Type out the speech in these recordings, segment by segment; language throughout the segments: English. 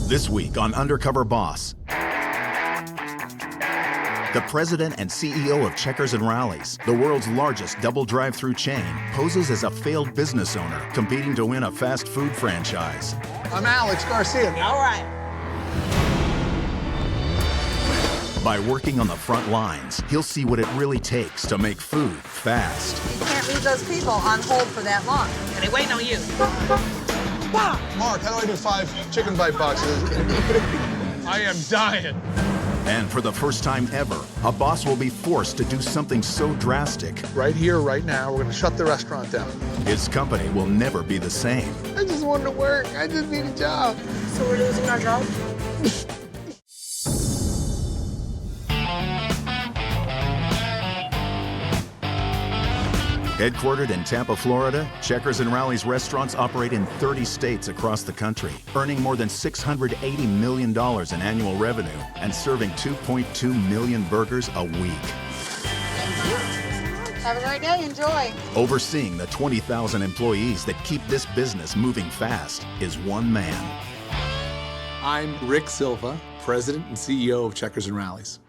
This week on Undercover Boss, the president and CEO of Checkers and Rallies, the world's largest double drive-through chain, poses as a failed business owner competing to win a fast food franchise. I'm Alex Garcia. All right. By working on the front lines, he'll see what it really takes to make food fast. You can't leave those people on hold for that long. And they waiting on you. Mark, how do I do 5 chicken bite boxes? I am dying. And for the first time ever, a boss will be forced to do something so drastic. Right here, right now, we're going to shut the restaurant down. His company will never be the same. I just wanted to work. I just need a job. So we're losing our job? Headquartered in Tampa, Florida, Checkers and Rallies restaurants operate in 30 states across the country, earning more than $680 million in annual revenue and serving 2.2 million burgers a week. Have a great day. Enjoy. Overseeing the 20,000 employees that keep this business moving fast is one man. I'm Rick Silva, President and CEO of Checkers and Rallies.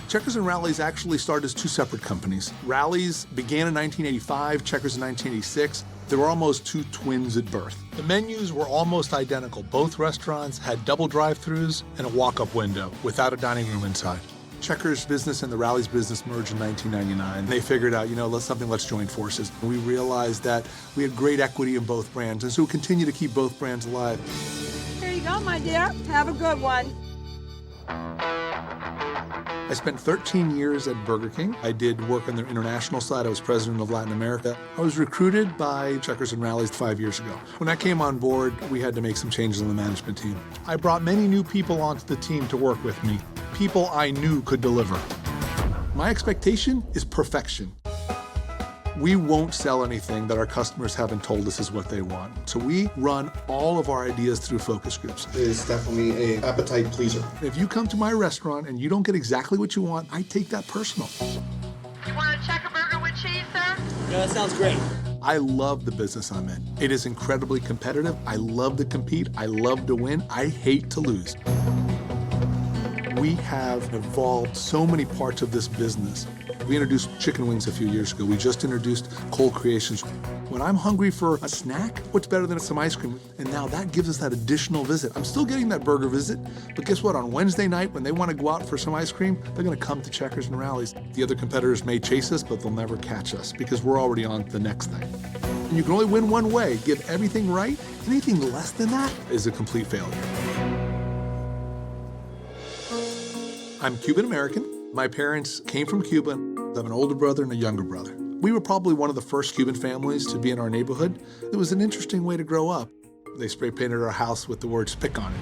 Checkers and Rallies actually started as 2 separate companies. Rallies began in 1985, Checkers in 1986. They were almost 2 twins at birth. The menus were almost identical. Both restaurants had double drive-thrus and a walk-up window without a dining room inside. Checkers business and the Rallies business merged in 1999. They figured out, let's join forces. We realized that we had great equity in both brands, and so we continue to keep both brands alive. Here you go, my dear. Have a good one. I spent 13 years at Burger King. I did work on their international side. I was president of Latin America. I was recruited by Checkers and Rallies 5 years ago. When I came on board, we had to make some changes on the management team. I brought many new people onto the team to work with me, people I knew could deliver. My expectation is perfection. We won't sell anything that our customers haven't told us is what they want. So we run all of our ideas through focus groups. It's definitely an appetite pleaser. If you come to my restaurant and you don't get exactly what you want, I take that personal. You want a checker burger with cheese, sir? Yeah, that sounds great. I love the business I'm in. It is incredibly competitive. I love to compete. I love to win. I hate to lose. We have evolved so many parts of this business. We introduced chicken wings a few years ago. We just introduced cold creations. When I'm hungry for a snack, what's better than some ice cream? And now that gives us that additional visit. I'm still getting that burger visit, but guess what? On Wednesday night, when they want to go out for some ice cream, they're going to come to Checkers and Rallies. The other competitors may chase us, but they'll never catch us because we're already on to the next thing. And you can only win one way. Give everything right. Anything less than that is a complete failure. I'm Cuban American. My parents came from Cuba. I have an older brother and a younger brother. We were probably one of the first Cuban families to be in our neighborhood. It was an interesting way to grow up. They spray painted our house with the word "spick" on it.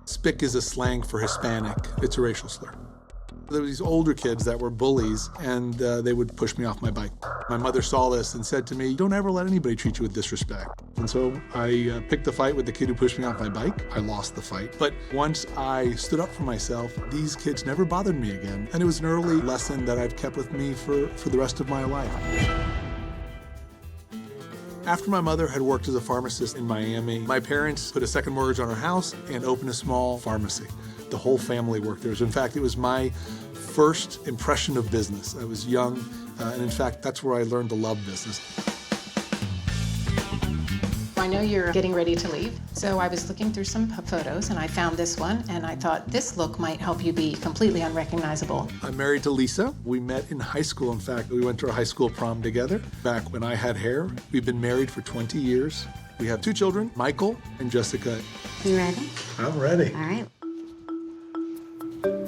Spick is a slang for Hispanic. It's a racial slur. There were these older kids that were bullies, and they would push me off my bike. My mother saw this and said to me, "Don't ever let anybody treat you with disrespect." And so I picked the fight with the kid who pushed me off my bike. I lost the fight. But once I stood up for myself, these kids never bothered me again. And it was an early lesson that I've kept with me for the rest of my life. After my mother had worked as a pharmacist in Miami, my parents put a second mortgage on our house and opened a small pharmacy. The whole family worked there. In fact, it was my first impression of business. I was young, and in fact, that's where I learned to love business. I know you're getting ready to leave, so I was looking through some photos and I found this one and I thought this look might help you be completely unrecognizable. I'm married to Lisa. We met in high school. In fact, we went to our high school prom together back when I had hair. We've been married for 20 years. We have 2 children, Michael and Jessica. You ready? I'm ready. All right.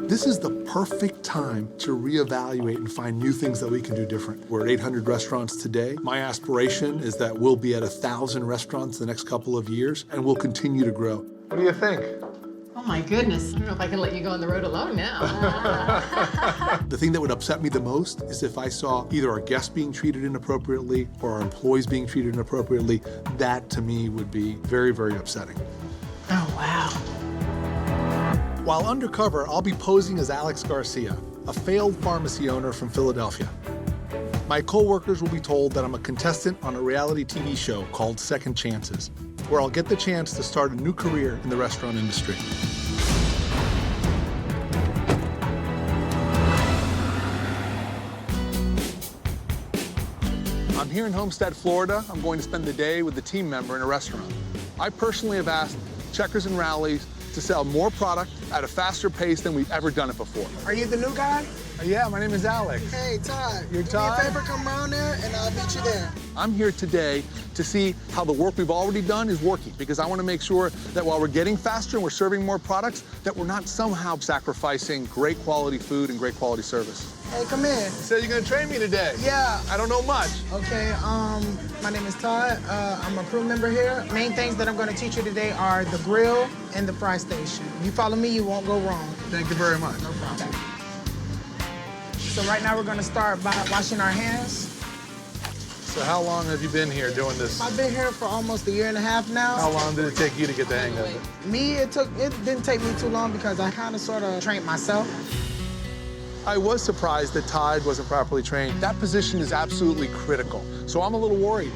This is the perfect time to reevaluate and find new things that we can do different. We're at 800 restaurants today. My aspiration is that we'll be at 1,000 restaurants the next couple of years, and we'll continue to grow. What do you think? Oh my goodness, I don't know if I can let you go on the road alone now. The thing that would upset me the most is if I saw either our guests being treated inappropriately or our employees being treated inappropriately. That, to me, would be very, very upsetting. Oh, wow. While undercover, I'll be posing as Alex Garcia, a failed pharmacy owner from Philadelphia. My coworkers will be told that I'm a contestant on a reality TV show called Second Chances. where I'll get the chance to start a new career in the restaurant industry. I'm here in Homestead, Florida. I'm going to spend the day with a team member in a restaurant. I personally have asked Checkers and Rallies to sell more product at a faster pace than we've ever done it before. Are you the new guy? Yeah, my name is Alex. Hey, Todd. You're Todd? Do me a favor, come around there, and I'll meet you there. I'm here today to see how the work we've already done is working, because I want to make sure that while we're getting faster and we're serving more products, that we're not somehow sacrificing great quality food and great quality service. Hey, come in. So you're going to train me today? Yeah. I don't know much. Okay, my name is Todd. I'm a crew member here. Main things that I'm going to teach you today are the grill and the fry station. You follow me, you won't go wrong. Thank you very much. No problem. So right now we're going to start by washing our hands. So how long have you been here doing this? I've been here for almost 1.5 years now. How long did it take you to get the hang of it? Me, it didn't take me too long because I kind of sort of trained myself. I was surprised that Todd wasn't properly trained. That position is absolutely critical, so I'm a little worried.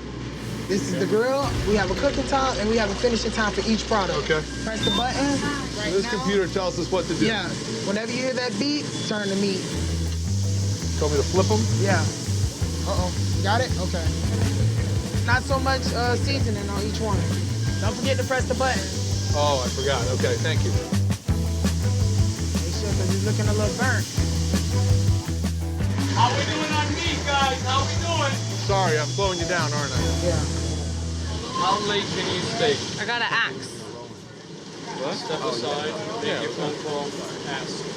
This is the grill. We have a cooking time and we have a finishing time for each product. Okay. Press the button. So this computer tells us what to do. Yeah. Whenever you hear that beep, turn the meat. Told me to flip them? Yeah. Uh-oh. Got it? Okay. Not so much seasoning on each one. Don't forget to press the button. Oh, I forgot. Okay, thank you. Make sure, because it's looking a little burnt. How we doing on meat, guys? How we doing? Sorry, I'm slowing you down, aren't I? Yeah. How late can you stay? I got an axe. What? Step aside, make your phone call, ask.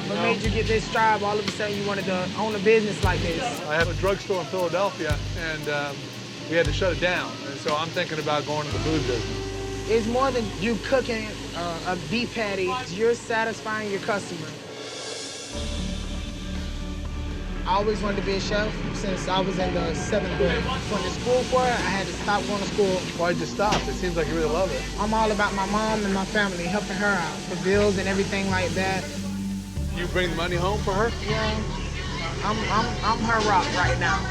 What made you get this job? All of a sudden you wanted to own a business like this? I have a drugstore in Philadelphia, and we had to shut it down. And so I'm thinking about going to the food business. It's more than you cooking a beef patty. You're satisfying your customer. I always wanted to be a chef since I was in the 7th grade. Went to school for it. I had to stop going to school. Why'd you stop? It seems like you really love it. I'm all about my mom and my family, helping her out for bills and everything like that. You bring the money home for her? Yeah, I'm her rock right now.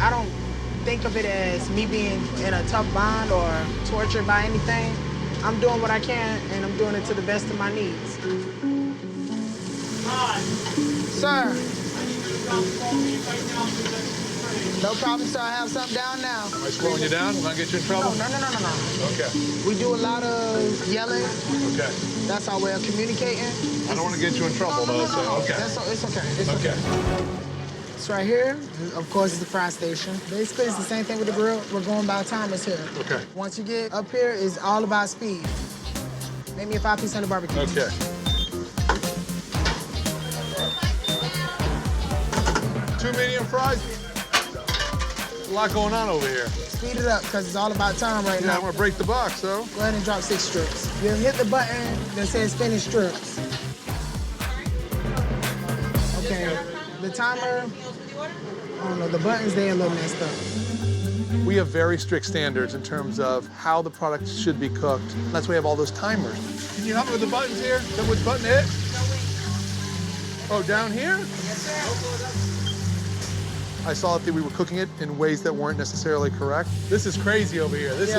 I don't think of it as me being in a tough bond or tortured by anything. I'm doing what I can, and I'm doing it to the best of my needs. Sir. No problem, sir. I have something down now. Am I slowing you down? Am I gonna get you in trouble? No. Okay. We do a lot of yelling. Okay. That's our way of communicating. I don't want to get you in trouble, though, so okay. It's okay. It's okay. It's right here. Of course, it's the fry station. Basically, it's the same thing with the grill. We're going by timers here. Okay. Once you get up here, it's all about speed. Make me a 5-piece honey barbecue. Okay. Two medium fries. A lot going on over here. Speed it up, because it's all about time right Yeah, now. I'm gonna break the box, so. Go ahead and drop 6 strips. You hit the button that says finish strips. Okay. The timer, I don't know, the button's there a little messed up. We have very strict standards in terms of how the product should be cooked. That's why we have all those timers. Can you help me with the buttons here? Tell me which button to hit? Oh, down here? Yes, sir. I saw that we were cooking it in ways that weren't necessarily correct. This is crazy over here. This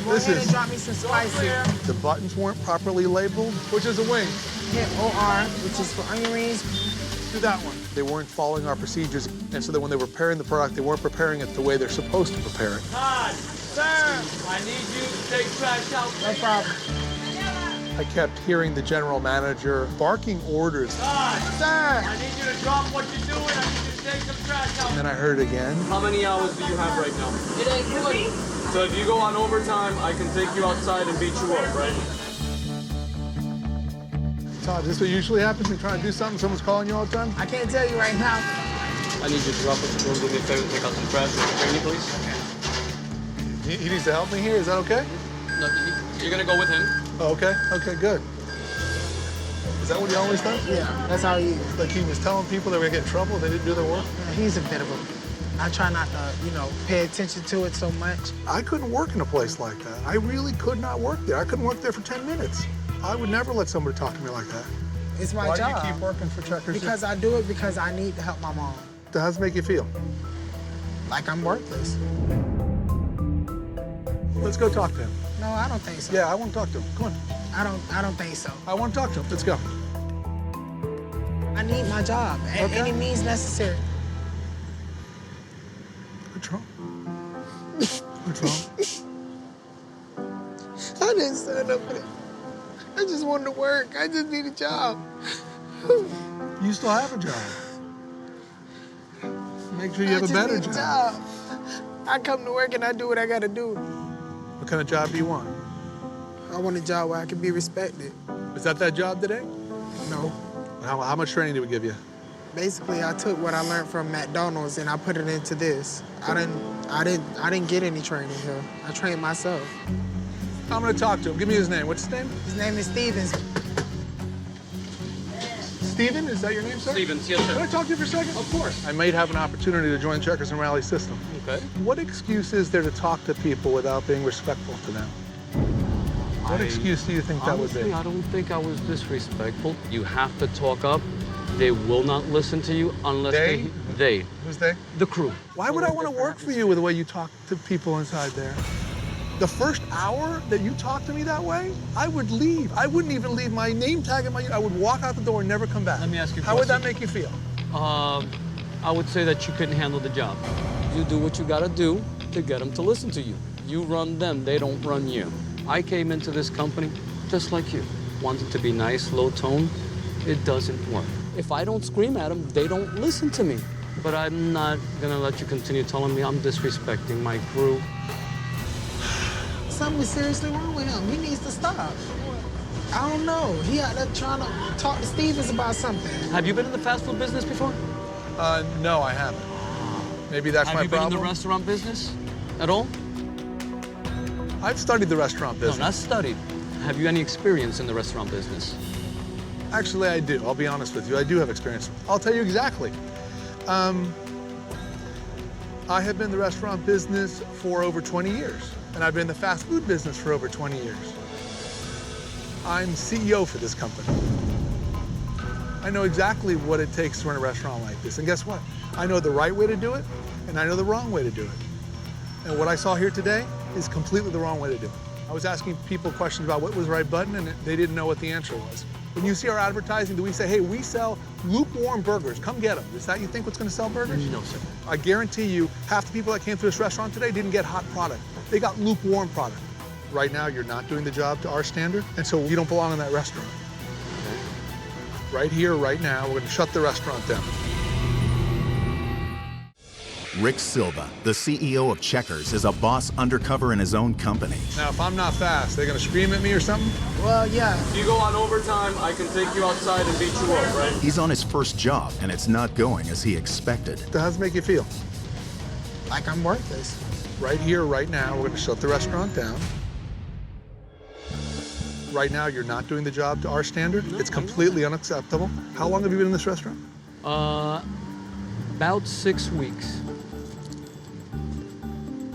Go ahead and drop me some spicy. The buttons weren't properly labeled, which is a wing. Hit OR, which is for onion rings. Do that one. They weren't following our procedures, and so that when they were preparing the product, they weren't preparing it the way they're supposed to prepare it. Todd, Sir. I need you to take trash out. No problem. I kept hearing the general manager barking orders, Todd, Sir. I need you to drop what you're doing. I need you to take some trash out. and then I heard it again. How many hours do you have right now? So if you go on overtime, I can take you outside and beat you up, right? Todd, is this what usually happens? You trying to do something, someone's calling you all the time? I can't tell you right now. I need you to drop what you're doing. Do me a favor, take out some trash. Can you please? He needs to help me here, is that okay? No, you're gonna go with him. Oh, okay, okay, good. Is that what he always does? Yeah, that's how he is. Like he was telling people they were gonna get in trouble, they didn't do their work? Yeah, he's a bit of a... I try not to, pay attention to it so much. I couldn't work in a place like that. I really could not work there. I couldn't work there for 10 minutes. I would never let somebody talk to me like that. It's my Why job. do you keep working for Checkers? Because I do it because I need to help my mom. How does it make you feel? Like I'm worthless. Let's go talk to him. No, I don't think so. Yeah, I want to talk to him. Come on. I don't think so. I want to talk to him. Let's go. I need my job at any means necessary. What's wrong? What's wrong? I didn't sign up for it. I just wanted to work. I just need a job. You still have a job. Make sure you have a better job. I come to work and I do what I gotta do. What kind of job do you want? I want a job where I can be respected. Is that job today? No. How much training did we give you? Basically, I took what I learned from McDonald's and I put it into this. I didn't get any training here. I trained myself. I'm gonna talk to him. Give me his name. What's his name? His name is Stevens. Steven, is that your name, sir? Stevens, yes, sir. Can I talk to you for a second? Of course. I might have an opportunity to join Checkers and Rally system. Okay. What excuse is there to talk to people without being respectful to them? What excuse do you think that would Honestly, be? I don't think I was disrespectful. You have to talk up. They will not listen to you unless they. Who's they? The crew. Why would I want to work for you with the way you talk to people inside there? The first hour that you talk to me that way, I would leave. I wouldn't even leave my name tag in my. I would walk out the door and never come back. Let me ask you a How would that question. make you feel? I would say that you couldn't handle the job. You do what you gotta do to get them to listen to you. You run them, they don't run you. I came into this company just like you. Wanted to be nice, low tone. It doesn't work. If I don't scream at them, they don't listen to me. But I'm not gonna let you continue telling me I'm disrespecting my crew. Something is seriously wrong with him. He needs to stop. I don't know. He out there trying to talk to Stevens about something. Have you been in the fast food business before? No, I haven't. Maybe that's Have my you been problem. in the restaurant business at all? I've studied the restaurant business. No, not studied. Have you any experience in the restaurant business? Actually, I do. I'll be honest with you. I do have experience. I'll tell you exactly. I have been in the restaurant business for over 20 years, and I've been in the fast food business for over 20 years. I'm CEO for this company. I know exactly what it takes to run a restaurant like this, and guess what? I know the right way to do it, and I know the wrong way to do it. And what I saw here today is completely the wrong way to do it. I was asking people questions about what was the right button, and they didn't know what the answer was. When you see our advertising, do we say, hey, we sell lukewarm burgers, come get them? Is that you think what's gonna sell burgers? No, sir. I guarantee you, half the people that came through this restaurant today didn't get hot product. They got lukewarm product. Right now, you're not doing the job to our standard, and so you don't belong in that restaurant. Right here, right now, we're gonna shut the restaurant down. Rick Silva, the CEO of Checkers, is a boss undercover in his own company. Now, if I'm not fast, they're gonna scream at me or something? Well, yeah. If you go on overtime, I can take you outside and beat you up, right? He's on his first job, and it's not going as he expected. How does it make you feel? Like I'm worthless. Right here, right now, we're gonna shut the restaurant down. Right now, you're not doing the job to our standard. No, It's completely unacceptable. How long have you been in this restaurant? About 6 weeks.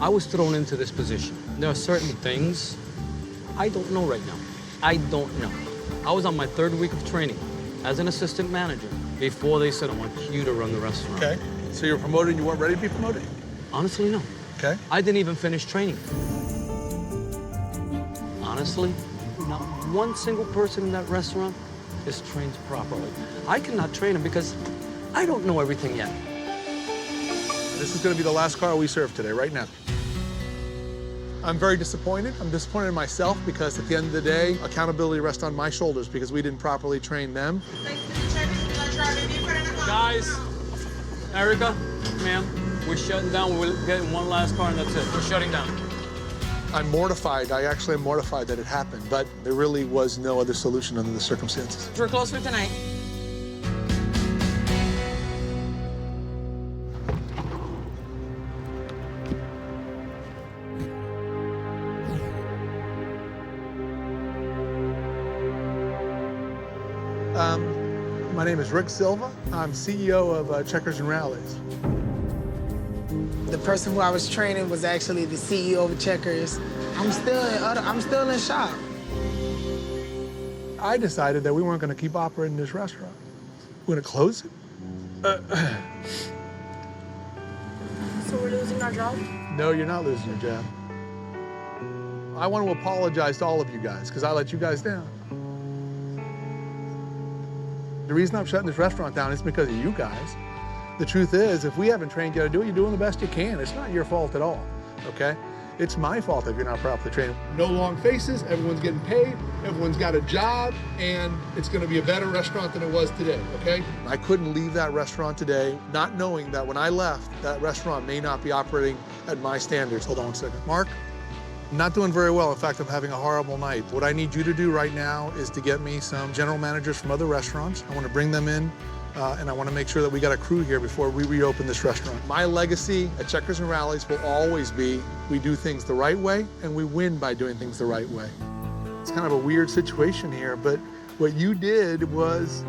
I was thrown into this position. There are certain things I don't know right now. I don't know. I was on my 3rd week of training as an assistant manager before they said, I want you to run the restaurant. Okay. So you were promoted and you weren't ready to be promoted? Honestly, no. Okay. I didn't even finish training. Honestly, not one single person in that restaurant is trained properly. I cannot train them because I don't know everything yet. This is gonna be the last car we serve today, right now. I'm very disappointed. I'm disappointed in myself because at the end of the day, accountability rests on my shoulders because we didn't properly train them. Guys, Erica, ma'am, we're shutting down. We're getting one last car and that's it. We're shutting down. I'm mortified. I actually am mortified that it happened, but there really was no other solution under the circumstances. We're closed for tonight. My name is Rick Silva. I'm CEO of Checkers and Rallies. The person who I was training was actually the CEO of Checkers. I'm still in shock. I decided that we weren't going to keep operating this restaurant. We're going to close it. So we're losing my job? No, you're not losing your job. I want to apologize to all of you guys because I let you guys down. The reason I'm shutting this restaurant down is because of you guys. The truth is, if we haven't trained you how to do it, you're doing the best you can. It's not your fault at all, okay? It's my fault if you're not properly trained. No long faces, everyone's getting paid, everyone's got a job, and it's gonna be a better restaurant than it was today, okay? I couldn't leave that restaurant today not knowing that when I left, that restaurant may not be operating at my standards. Hold on one second. Mark, I'm not doing very well. In fact, I'm having a horrible night. What I need you to do right now is to get me some general managers from other restaurants. I wanna bring them in. And I want to make sure that we got a crew here before we reopen this restaurant. My legacy at Checkers and Rallies will always be we do things the right way and we win by doing things the right way. It's kind of a weird situation here, but what you did was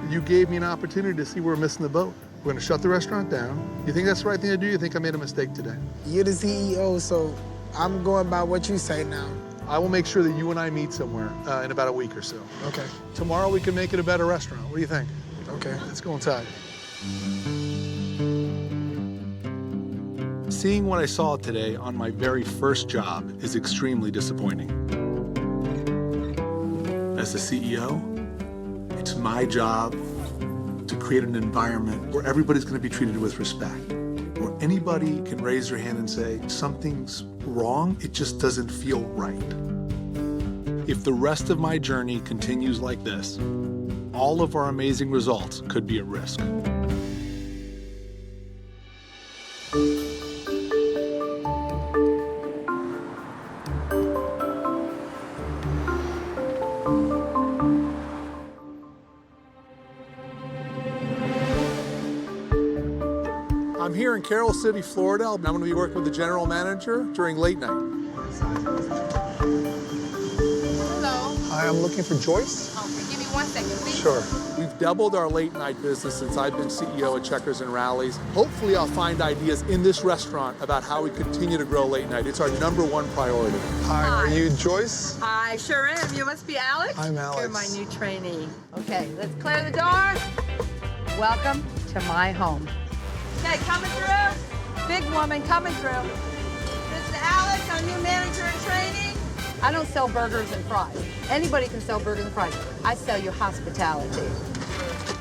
you gave me an opportunity to see we're missing the boat. We're going to shut the restaurant down. You think that's the right thing to do? You think I made a mistake today? You're the CEO, so I'm going by what you say now. I will make sure that you and I meet somewhere in about a week or so. Okay. Tomorrow we can make it a better restaurant. What do you think? Okay. Let's go inside. Seeing what I saw today on my very first job is extremely disappointing. As the CEO, it's my job to create an environment where everybody's going to be treated with respect, where anybody can raise their hand and say, something's wrong, it just doesn't feel right. If the rest of my journey continues like this, all of our amazing results could be at risk. I'm here in Carroll City, Florida. I'm going to be working with the general manager during late night. Hello. Hi, I'm looking for Joyce. Okay, give me 1 second, please. Sure. We've doubled our late night business since I've been CEO at Checkers and Rallies. Hopefully I'll find ideas in this restaurant about how we continue to grow late night. It's our #1 priority. Hi, are you Joyce? I sure am. You must be Alex. I'm Alex. You're my new trainee. Okay, let's clear the door. Welcome to my home. Okay, coming through. Big woman coming through. This is Alex, our new manager in training. I don't sell burgers and fries. Anybody can sell burgers and fries. I sell you hospitality.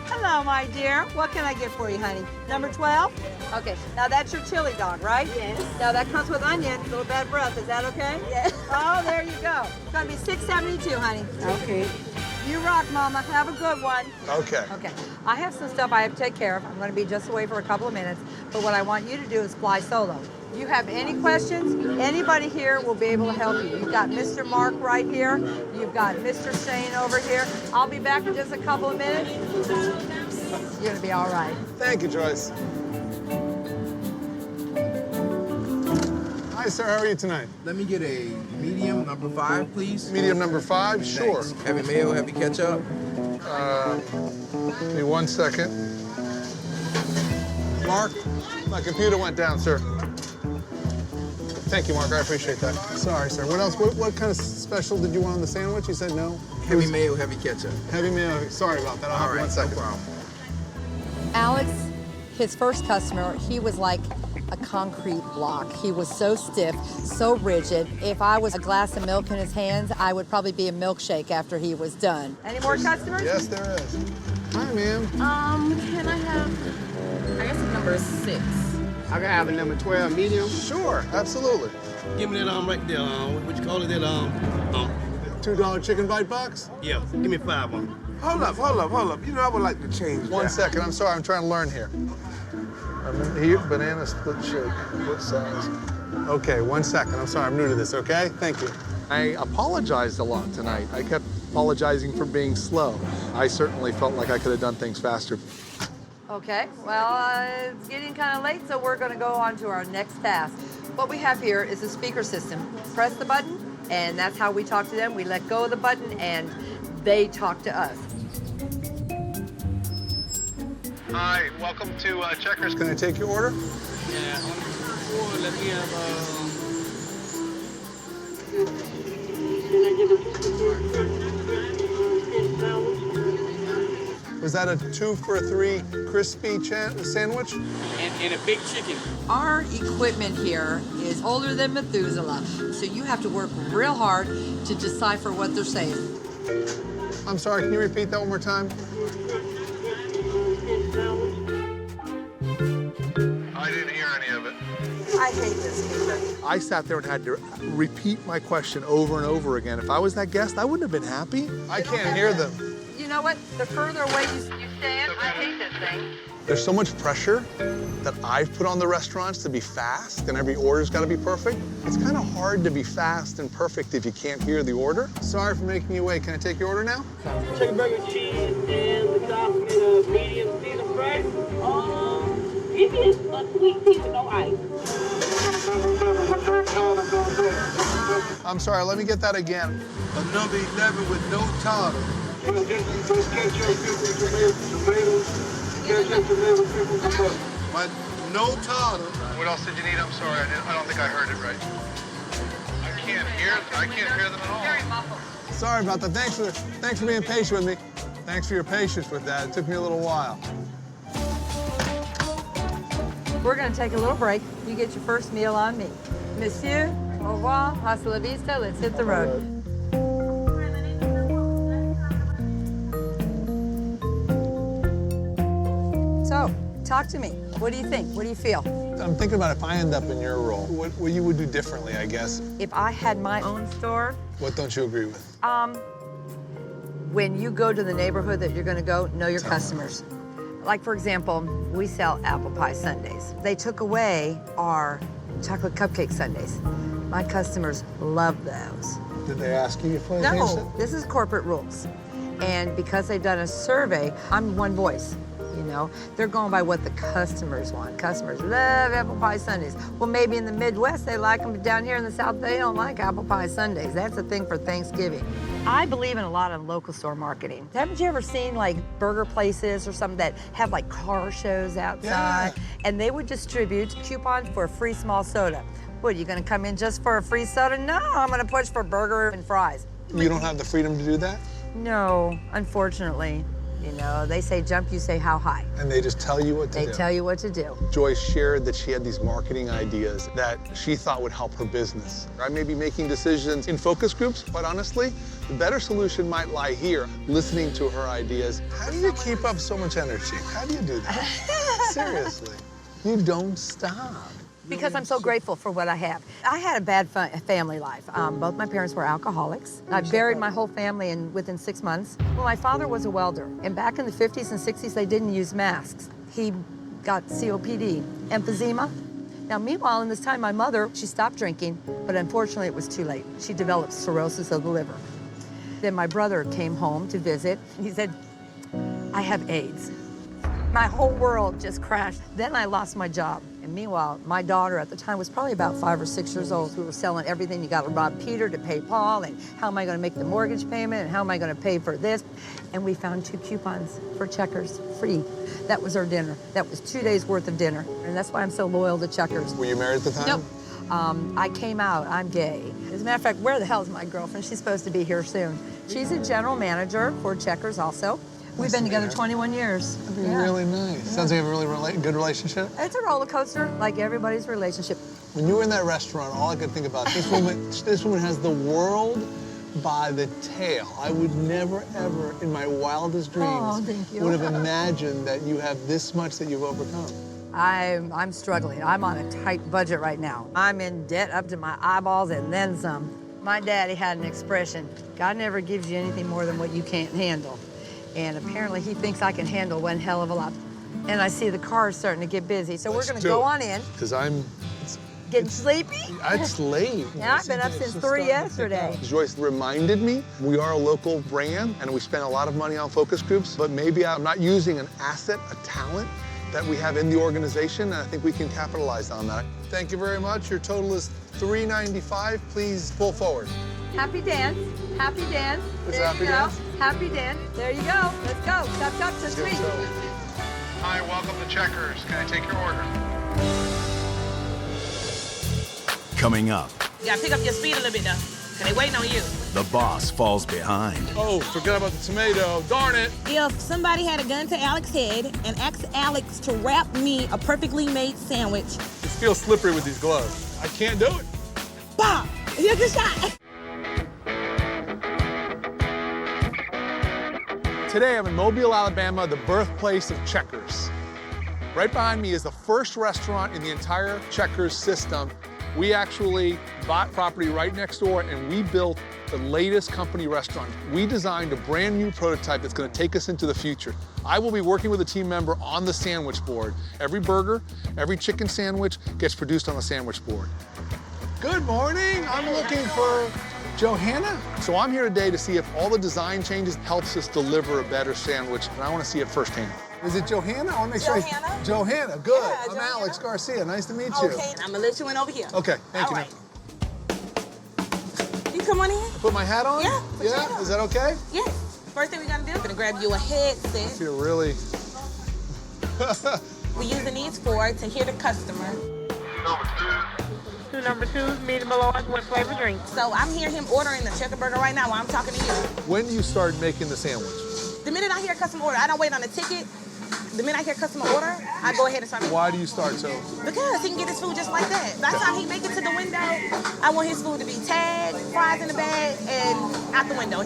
Hello, my dear. What can I get for you, honey? Number 12? Okay, now that's your chili dog, right? Yes. Now that comes with onion, a little bad breath. Is that okay? Yes. Oh, there you go. It's gonna be $6.72, honey. Okay. You rock, Mama. Have a good one. Okay. Okay. I have some stuff I have to take care of. I'm going to be just away for a couple of minutes. But what I want you to do is fly solo. If you have any questions, anybody here will be able to help you. You've got Mr. Mark right here. You've got Mr. Shane over here. I'll be back in just a couple of minutes. You're going to be all right. Thank you, Joyce. Hi, sir. How are you tonight? Let me get a medium number 5, please. Medium number 5? Sure. Thanks. Heavy mayo, heavy ketchup. Give me 1 second. Mark, my computer went down, sir. Thank you, Mark. I appreciate that. Sorry, sir. What else? What kind of special did you want on the sandwich? You said no? Heavy mayo, heavy ketchup. Heavy mayo. Sorry about that. I'll have 1 second. No problem. Alex, his first customer, he was like a concrete block. He was so stiff, so rigid. If I was a glass of milk in his hands, I would probably be a milkshake after he was done. Any more customers? Yes, there is. Hi, ma'am. Can I have, I guess a number 6. I can have a number 12 medium. Sure, absolutely. Give me that right there. What you call it? That $2 chicken bite box? Yeah. Give me 5 on. Hold up. You know, I would like to change 1 second. I'm sorry. I'm trying to learn here. Here, banana split shake. What size? Okay, 1 second. I'm sorry. I'm new to this, okay? Thank you. I apologized a lot tonight. I kept apologizing for being slow. I certainly felt like I could have done things faster. Okay, well, it's getting kind of late, so we're going to go on to our next task. What we have here is a speaker system. Press the button, and that's how we talk to them. We let go of the button, and they talk to us. Hi, welcome to Checkers. Can I take your order? Yeah, on let me have Was that a 2 for $3 crispy sandwich? And a big chicken. Our equipment here is older than Methuselah, so you have to work real hard to decipher what they're saying. I'm sorry, can you repeat that one more time? I didn't hear any of it. I hate this feature. I sat there and had to repeat my question over and over again. If I was that guest, I wouldn't have been happy. I can't hear them. You know what? The further away you stand, I hate this thing. There's so much pressure that I've put on the restaurants to be fast, and every order's got to be perfect. It's kind of hard to be fast and perfect if you can't hear the order. Sorry for making you wait. Can I take your order now? Chicken burger, cheese, and the sauce with a medium Caesar fries. Give me a sweet tea with no ice. I'm sorry, let me get that again. A number 11 with no tartar. My no tartar. What else did you need? I'm sorry, I don't think I heard it right. I can't hear them at all. Very muffled. Sorry about that. Thanks for being patient with me. Thanks for your patience with that. It took me a little while. We're gonna take a little break. You get your first meal on me. Monsieur, au revoir, hasta la vista, let's hit the road. So, talk to me. What do you think? What do you feel? I'm thinking about if I end up in your role, what you would do differently, I guess. If I had my own store, What don't you agree with? when you go to the neighborhood that you're gonna go, know your customers. Like, for example, we sell apple pie sundaes. They took away our chocolate cupcake sundaes. My customers love those. Did they ask you if I changed it? No, this is corporate rules. And because they've done a survey, I'm one voice, you know? They're going by what the customers want. Customers love apple pie sundaes. Well, maybe in the Midwest they like them, but down here in the South they don't like apple pie sundaes. That's a thing for Thanksgiving. I believe in a lot of local store marketing. Haven't you ever seen like burger places or something that have like car shows outside? Yeah. And they would distribute coupons for a free small soda. What, are you gonna come in just for a free soda? No, I'm gonna push for burger and fries. You don't have the freedom to do that? No, unfortunately. You know, they say jump, you say how high. And they just tell you what to do? They tell you what to do. Joyce shared that she had these marketing ideas that she thought would help her business. I may be making decisions in focus groups, but honestly, the better solution might lie here, listening to her ideas. How do you keep up so much energy? How do you do that? Seriously, you don't stop. Because I'm so grateful for what I have. I had a bad family life. Both my parents were alcoholics. I buried my whole family within 6 months. Well, my father was a welder, and back in the 50s and 60s, they didn't use masks. He got COPD, emphysema. Now, meanwhile, in this time, my mother, she stopped drinking, but unfortunately, it was too late. She developed cirrhosis of the liver. Then my brother came home to visit. He said, I have AIDS. My whole world just crashed. Then I lost my job. And meanwhile, my daughter at the time was probably about 5 or 6 years old. We were selling everything. You got to rob Peter to pay Paul, and how am I going to make the mortgage payment, and how am I going to pay for this? And we found 2 coupons for Checkers, free. That was our dinner. That was 2 days worth of dinner. And that's why I'm so loyal to Checkers. Were you married at the time? Nope. I came out, I'm gay. As a matter of fact, where the hell is my girlfriend? She's supposed to be here soon. She's a general manager for Checkers also. We've been together 21 years. That'd be really nice. Yeah. Sounds like you have a really good relationship. It's a roller coaster, like everybody's relationship. When you were in that restaurant, all I could think about, this woman has the world by the tail. I would never, ever, in my wildest dreams, would have imagined that you have this much that you've overcome. I'm struggling. I'm on a tight budget right now. I'm in debt up to my eyeballs and then some. My daddy had an expression, God never gives you anything more than what you can't handle. And apparently he thinks I can handle one hell of a lot. And I see the cars starting to get busy, so we're gonna go on in. Because I'm... Getting sleepy? It's late. Yeah, I've been up since 3 yesterday. Joyce reminded me, we are a local brand, and we spend a lot of money on focus groups, but maybe I'm not using an asset, a talent that we have in the organization, and I think we can capitalize on that. Thank you very much. Your total is $395. Please pull forward. Happy dance. Happy dance. Is there happy you go. dance? Happy dance. There you go. Let's go. Chop, chop, to sweet. Hi, welcome to Checkers. Can I take your order? Coming up. You gotta pick up your speed a little bit though, because they waiting on you. the boss falls behind. Oh, forgot about the tomato. Darn it. If somebody had a gun to Alex's head and asked Alex to wrap me a perfectly made sandwich. It feels slippery with these gloves. I can't do it. Bah! Here's the shot. Today I'm in Mobile, Alabama, the birthplace of Checkers. Right behind me is the first restaurant in the entire Checkers system. We actually bought property right next door and we built the latest company restaurant. We designed a brand new prototype that's gonna take us into the future. I will be working with a team member on the sandwich board. Every burger, every chicken sandwich gets produced on the sandwich board. Good morning, I'm looking for Johanna. So I'm here today to see if all the design changes helps us deliver a better sandwich, and I wanna see it firsthand. Is it Johanna? I wanna make sure. Johanna. Johanna, good. Yeah, I'm Johanna. Alex Garcia, nice to meet you. Okay, I'm gonna let you in over here. Okay, thank you. All right. You come on in. Put my hat on? Yeah. Put your hat Yeah, on. is that okay? Yes. First thing we're gonna do, we're gonna grab you a I headset. feel really. We're using these for to hear the customer. Two number twos, medium large, one flavor drink. So I'm hearing him ordering the checker burger right now while I'm talking to you. When do you start making the sandwich? The minute I hear a customer order, I don't wait on the ticket. The minute I hear a customer order, I go ahead and start. Why do you start so? Because he can get his food just like that. By the time he make it to the window, I want his food to be tagged, fries in the bag, and out the window.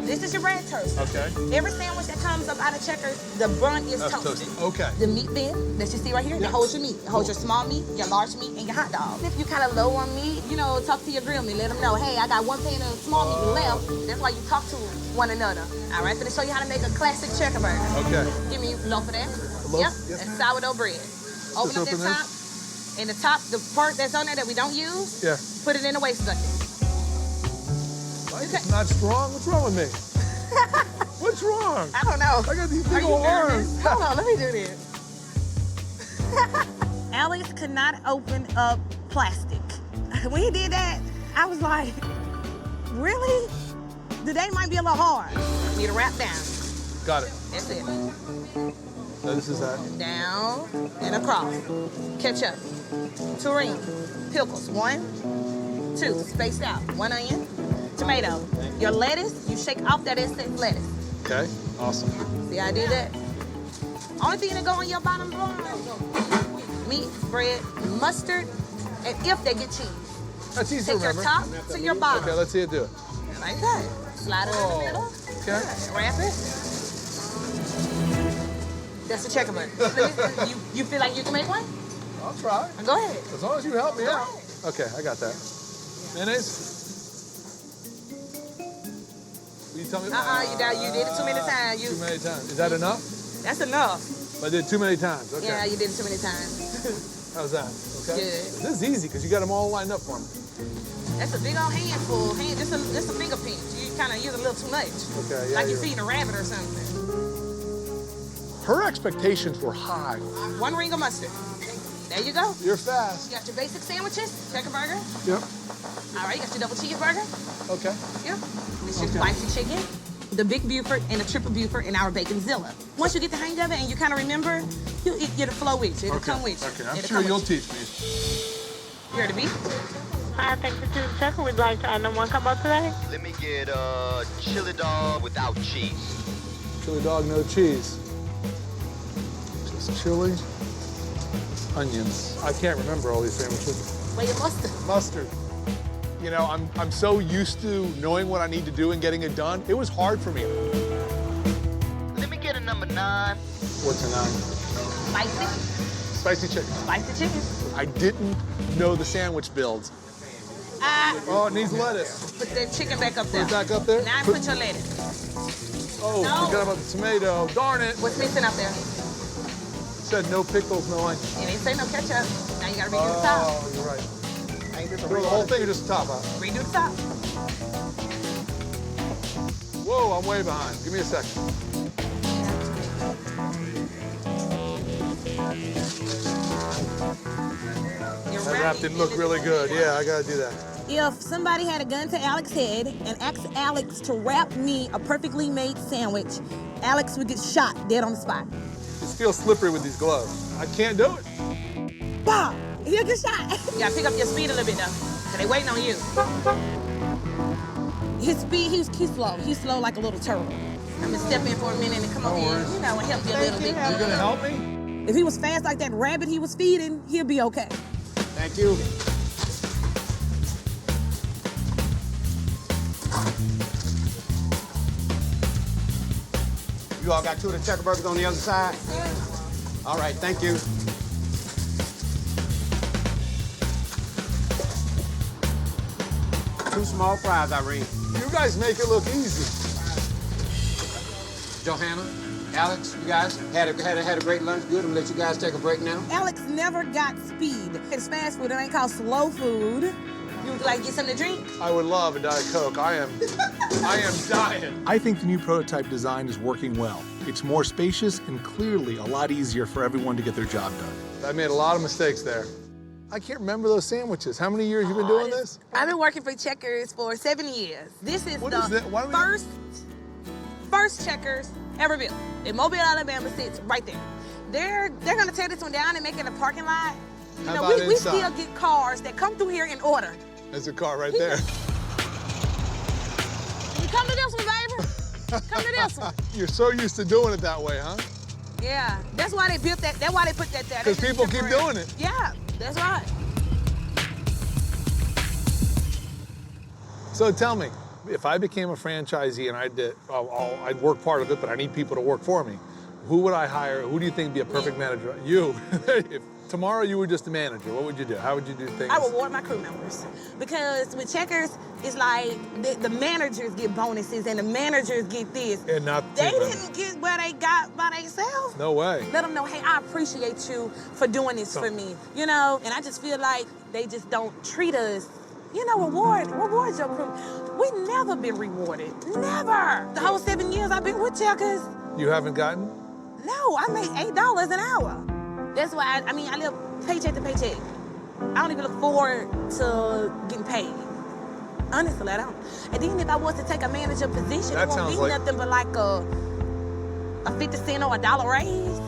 This is your bread toast. Okay. Every sandwich that comes up out of Checkers, the bun is That's toasted. Okay. The meat bin that you see right here, that holds your meat. It holds your small meat, your large meat, and your hot dog. If you kind of low on meat, you know, talk to your grill meat. Let them know, hey, I got one pan of small meat left. That's why you talk to one another. All right, finna show you how to make a classic checker burger. Okay. Give me a loaf of that. loaf? Yep, Yes, that's ma'am. sourdough bread. Open up that open top. And the top, the part that's on there that we don't use, Yeah. put it in the waste bucket. Like it's not strong. What's wrong with me? What's wrong? I don't know. I got these Are big you old nervous? arms. Hold on, let me do this. Alex could not open up plastic. When he did that, I was like, really? Today might be a little hard. Need to wrap down. Got it. That's it. So this is that. Down and across. Ketchup, tureen, pickles, 1, 2, spaced out. 1 onion, tomato. Your lettuce, you shake off that excess lettuce. Okay. Awesome. See how I did that? Only thing that go on your bottom line, meat, bread, mustard, and if they get cheese. That's easy to Take your remember. top to your bottom. Okay, let's see it do it. Like that. Slide it in the middle. Okay. Wrap it. That's the checker burger. you feel like you can make one? I'll try. Go ahead. As long as you help me Go out. ahead. Okay, I got that. Mayonnaise? Will you tell me? You did it too many times. Too many times. Is that enough? That's enough. I did too many times. Okay. Yeah, you did it too many times. How's that? Okay. Good. This is easy because you got them all lined up for me. That's a big old handful. Just a finger pinch. You kind of use a little too much. Okay, yeah. Like you're you're feeding a rabbit or something. Her expectations were high. 1 ring of mustard. There you go. You're fast. You got your basic sandwiches, checker burger. Yep. All right, you got your double cheeseburger. Okay. Yep. This your spicy chicken, the Big Buford, and the Triple Buford, and our Baconzilla. Once you get the hang of it and you kind of remember, you'll get a flow with you. It'll come with you. Okay, I'm It'll sure come you'll with you. teach me. You ready to be? Hi, thanks for choosing Checker. We'd like to add number 1 combo today. Let me get a chili dog without cheese. Chili dog, no cheese. Just chili, onions. I can't remember all these sandwiches. Wait, your mustard. Mustard. You know, I'm so used to knowing what I need to do and getting it done. It was hard for me. Let me get a number 9. What's a 9? Spicy. Spicy chicken. Spicy chicken. I didn't know the sandwich builds. Oh, it needs lettuce. Put that chicken back up there. Put it back up there? Now put your lettuce. Oh, No. forgot about the tomato. Darn it. What's missing up there? Said no pickles, no onions. It ain't say no ketchup. Now you gotta redo the top. Oh, you're right. Throw the whole thing or just the top out? Redo the top. Whoa, I'm way behind. Give me a second. That wrap didn't look really good. Yeah, I gotta do that. If somebody had a gun to Alex's head and asked Alex to wrap me a perfectly made sandwich, Alex would get shot dead on the spot. It feels slippery with these gloves. I can't do it. Bah! He'll get shot. You gotta pick up your speed a little bit though. They waiting on you. His speed, he's slow. He's slow like a little turtle. I'm gonna step in for a minute and come over here, and help you a little bit. You gonna help me? If he was fast like that rabbit he was feeding, he'll be okay. Thank you. You all got 2 of the checker burgers on the other side? All right, thank you. Two small fries, Irene. You guys make it look easy. Johanna, Alex, you guys had a great lunch. Good. I'm gonna let you guys take a break now. Alex never got speed. It's fast food. It ain't called slow food. You would like to get something to drink? I would love a Diet Coke. I am dying. I think the new prototype design is working well. It's more spacious and clearly a lot easier for everyone to get their job done. I made a lot of mistakes there. I can't remember those sandwiches. How many years you been doing this? I've been working for Checkers for 7 years. This is What the is that? Why do we- first Checkers ever built. In Mobile, Alabama sits right there. They're gonna tear this one down and make it a parking lot. You How know, about we inside? still get cars that come through here in order. There's a car right there. You come to this one, baby. Come to this one. You're so used to doing it that way, huh? Yeah, that's why they built that. That's why they put that there. Because people keep doing it. Yeah, that's right. So tell me, if I became a franchisee and I'd work part of it, but I need people to work for me, who would I hire? Who do you think would be a perfect manager? You. If tomorrow you were just a manager, what would you do? How would you do things? I reward my crew members. Because with Checkers, it's like the managers get bonuses and the managers get this. And not They team didn't get what they got by themselves. No way. Let them know, hey, I appreciate you for doing this for me. You know, and I just feel like they just don't treat us, reward your crew. We never been rewarded. Never. The whole 7 years I've been with Checkers. You haven't gotten? No, I make $8 an hour. That's why I live paycheck to paycheck. I don't even look forward to getting paid. Honestly, I don't. And then if I was to take a manager position, it won't be nothing but like a 50 cent or $1 raise.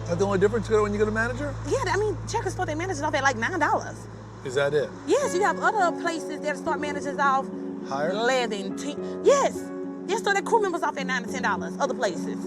That's the only difference when you get a manager? Yeah, Checkers start their managers off at like $9. Is that it? Yes, you have other places that start managers off higher. 11, 10. Yes. They start their crew members off at $9 to $10. Other places.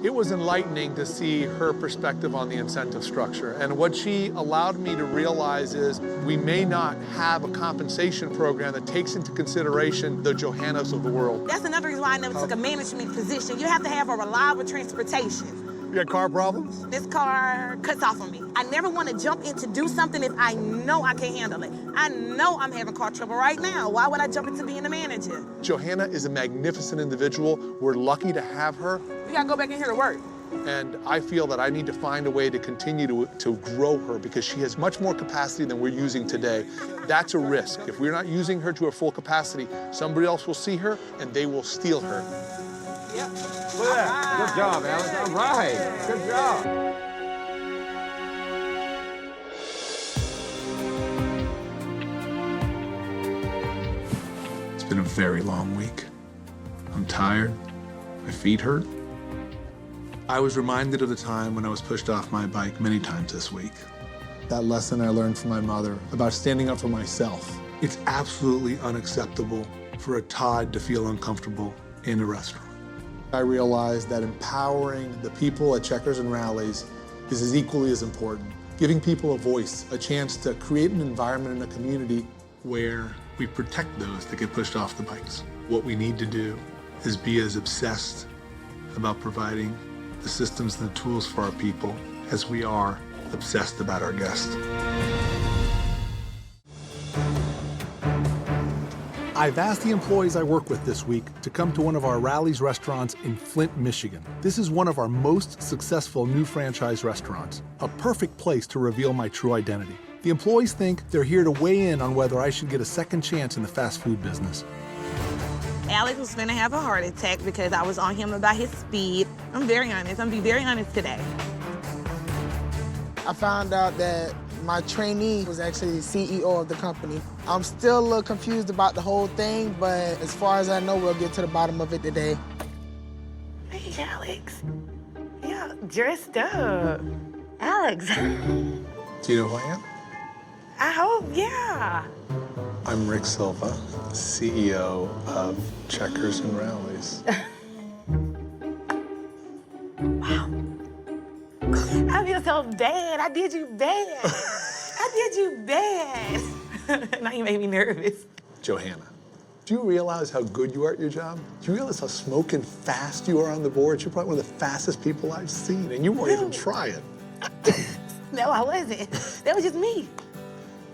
It was enlightening to see her perspective on the incentive structure. And what she allowed me to realize is we may not have a compensation program that takes into consideration the Johannas of the world. That's another reason why I never took a management position. You have to have a reliable transportation. You got car problems? This car cuts off on me. I never want to jump in to do something if I know I can't handle it. I know I'm having car trouble right now. Why would I jump into being a manager? Johanna is a magnificent individual. We're lucky to have her. You gotta go back in here to work. And I feel that I need to find a way to continue to grow her because she has much more capacity than we're using today. That's a risk. If we're not using her to her full capacity, somebody else will see her and they will steal her. Yep. Look at that. Good job, Alex. All right. Good job. It's been a very long week. I'm tired. My feet hurt. I was reminded of the time when I was pushed off my bike many times this week. That lesson I learned from my mother about standing up for myself. It's absolutely unacceptable for a Todd to feel uncomfortable in a restaurant. I realized that empowering the people at Checkers and Rallies is as equally as important. Giving people a voice, a chance to create an environment in a community where we protect those that get pushed off the bikes. What we need to do is be as obsessed about providing the systems and the tools for our people as we are obsessed about our guests. I've asked the employees I work with this week to come to one of our Rallies restaurants in Flint, Michigan. This is one of our most successful new franchise restaurants, a perfect place to reveal my true identity. The employees think they're here to weigh in on whether I should get a second chance in the fast food business. Alex was finna have a heart attack because I was on him about his speed. I'm very honest. I'm gonna be very honest today. I found out that my trainee was actually the CEO of the company. I'm still a little confused about the whole thing, but as far as I know, we'll get to the bottom of it today. Hey, Alex. Yeah, dressed up. Alex. Do you know who I am? I hope, yeah. I'm Rick Silva, CEO of Checkers and Rallies. I feel so bad. I did you bad. I did you bad. Now you made me nervous. Johanna, do you realize how good you are at your job? Do you realize how smoking fast you are on the board? You're probably one of the fastest people I've seen, and you won't even try it. No, I wasn't. That was just me.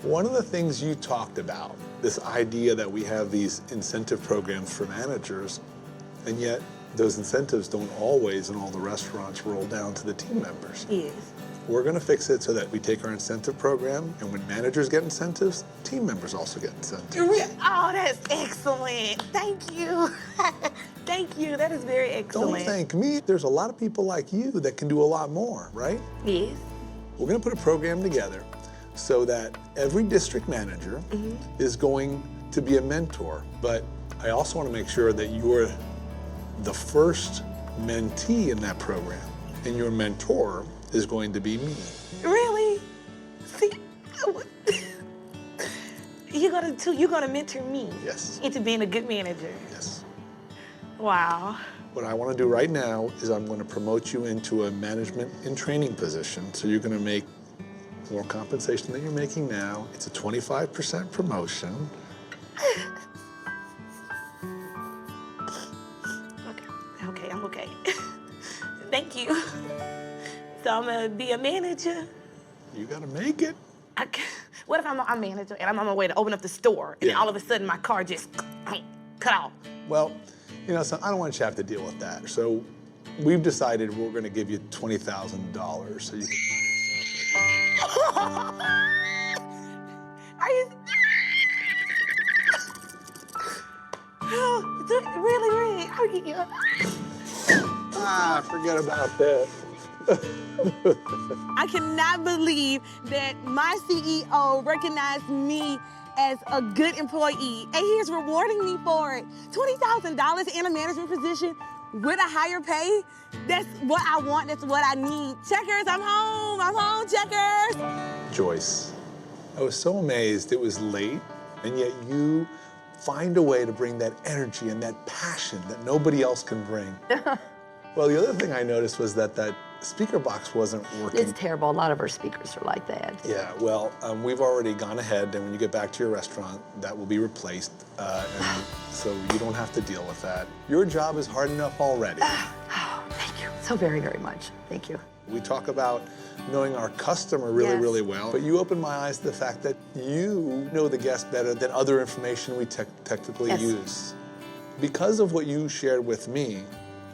One of the things you talked about, this idea that we have these incentive programs for managers, and yet those incentives don't always in all the restaurants roll down to the team members. Yes. We're gonna fix it so that we take our incentive program, and when managers get incentives, team members also get incentives. Oh, that's excellent. Thank you. Thank you. That is very excellent. Don't thank me. There's a lot of people like you that can do a lot more, right? Yes. We're gonna put a program together so that every district manager is going to be a mentor. But I also wanna make sure that you're the first mentee in that program, and your mentor is going to be me. Really? See, you're gonna mentor me. Yes. Into being a good manager. Yes. Wow. What I want to do right now is I'm going to promote you into a management and training position. So you're going to make more compensation than you're making now. It's a 25% promotion. Okay, I'm okay. Thank you. So I'm gonna be a manager. You got to make it. What if I'm a manager and I'm on my way to open up the store and all of a sudden my car just cut off? Well, you know, so I don't want you to have to deal with that. So we've decided we're going to give you $20,000 so you can Are you? Really? Are you? Forget about that. I cannot believe that my CEO recognized me as a good employee, and he is rewarding me for it. $20,000 in a management position with a higher pay, that's what I want, that's what I need. Checkers, I'm home, Checkers. Joyce, I was so amazed it was late, and yet you find a way to bring that energy and that passion that nobody else can bring. Well, the other thing I noticed was that speaker box wasn't working. It's terrible. A lot of our speakers are like that. Yeah, well, we've already gone ahead, and when you get back to your restaurant, that will be replaced, and so you don't have to deal with that. Your job is hard enough already. Oh, thank you so very, very much. Thank you. We talk about knowing our customer really, really well, but you opened my eyes to the fact that you know the guest better than other information we technically use. Because of what you shared with me,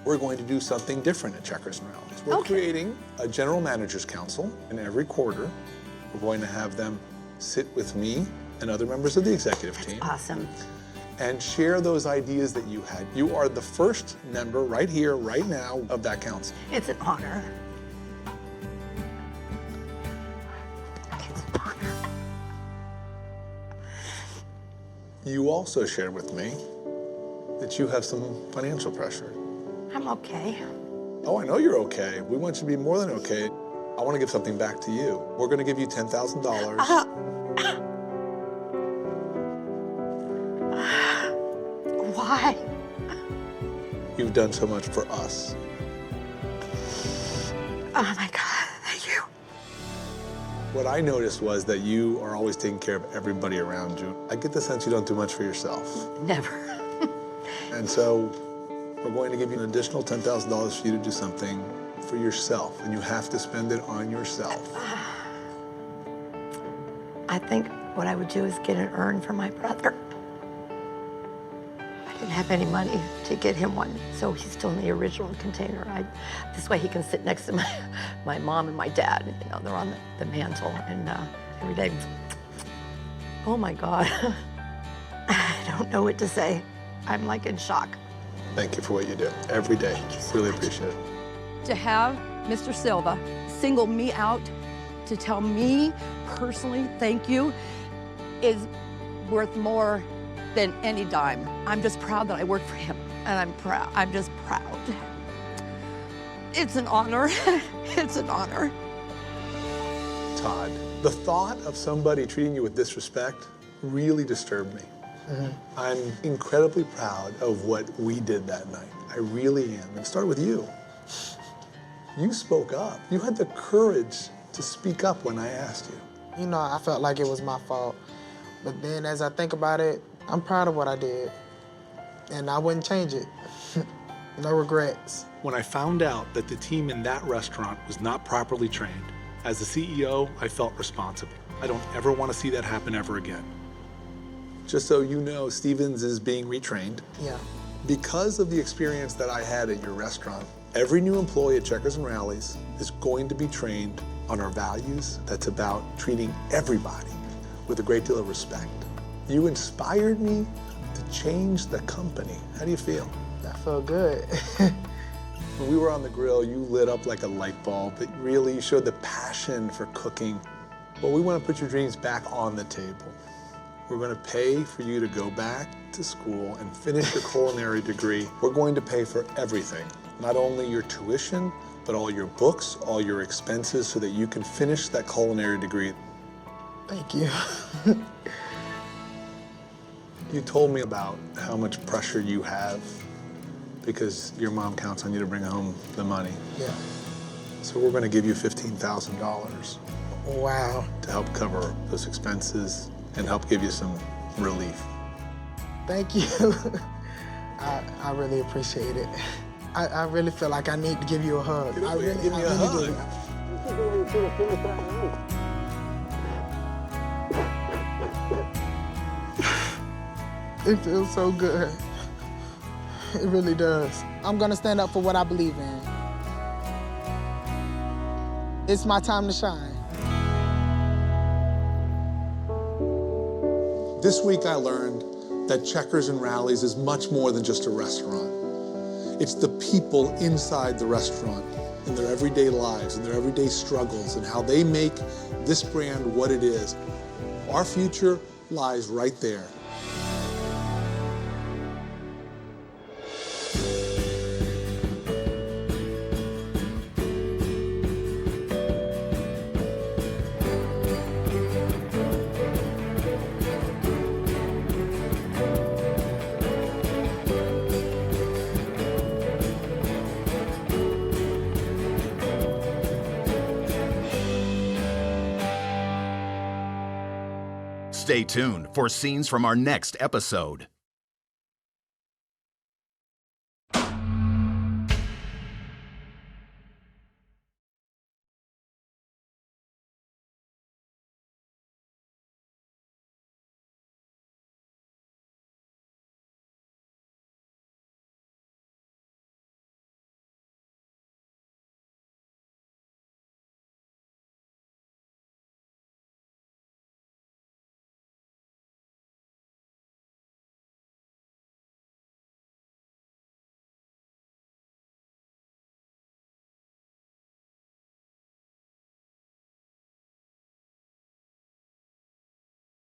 we're going to do something different at Checkers and Rallies. We're creating a general managers council, and every quarter, we're going to have them sit with me and other members of the executive team. Awesome. And share those ideas that you had. You are the first member right here, right now, of that council. It's an honor. It's an honor. You also shared with me that you have some financial pressure. I'm okay. Oh, I know you're okay. We want you to be more than okay. I want to give something back to you. We're going to give you $10,000. Why? You've done so much for us. Oh my God, thank you. What I noticed was that you are always taking care of everybody around you. I get the sense you don't do much for yourself. Never. And so we're going to give you an additional $10,000 for you to do something for yourself, and you have to spend it on yourself. I think what I would do is get an urn for my brother. I didn't have any money to get him one, so he's still in the original container. This way he can sit next to my mom and my dad. You know, they're on the mantle, and every day, oh my God. I don't know what to say. I'm like in shock. Thank you for what you do every day. Really appreciate it. To have Mr. Silva single me out to tell me personally thank you is worth more than any dime. I'm just proud that I work for him, and I'm proud. I'm just proud. It's an honor. It's an honor. Todd, the thought of somebody treating you with disrespect really disturbed me. I'm incredibly proud of what we did that night. I really am. And it started with you. You spoke up. You had the courage to speak up when I asked you. You know, I felt like it was my fault. But then as I think about it, I'm proud of what I did. And I wouldn't change it. No regrets. When I found out that the team in that restaurant was not properly trained, as the CEO, I felt responsible. I don't ever want to see that happen ever again. Just so you know, Stevens is being retrained. Yeah. Because of the experience that I had at your restaurant, every new employee at Checkers and Rallies is going to be trained on our values that's about treating everybody with a great deal of respect. You inspired me to change the company. How do you feel? I feel good. When we were on the grill, you lit up like a light bulb. It really showed the passion for cooking. Well, we want to put your dreams back on the table. We're going to pay for you to go back to school and finish your culinary degree. We're going to pay for everything, not only your tuition, but all your books, all your expenses, so that you can finish that culinary degree. Thank you. You told me about how much pressure you have because your mom counts on you to bring home the money. Yeah. So we're going to give you $15,000. Wow. To help cover those expenses and help give you some relief. Thank you. I really appreciate it. I really feel like I need to give you a hug. Give me a hug. It feels so good. It really does. I'm gonna stand up for what I believe in. It's my time to shine. This week I learned that Checkers and Rallies is much more than just a restaurant. It's the people inside the restaurant and their everyday lives and their everyday struggles and how they make this brand what it is. Our future lies right there. Stay tuned for scenes from our next episode.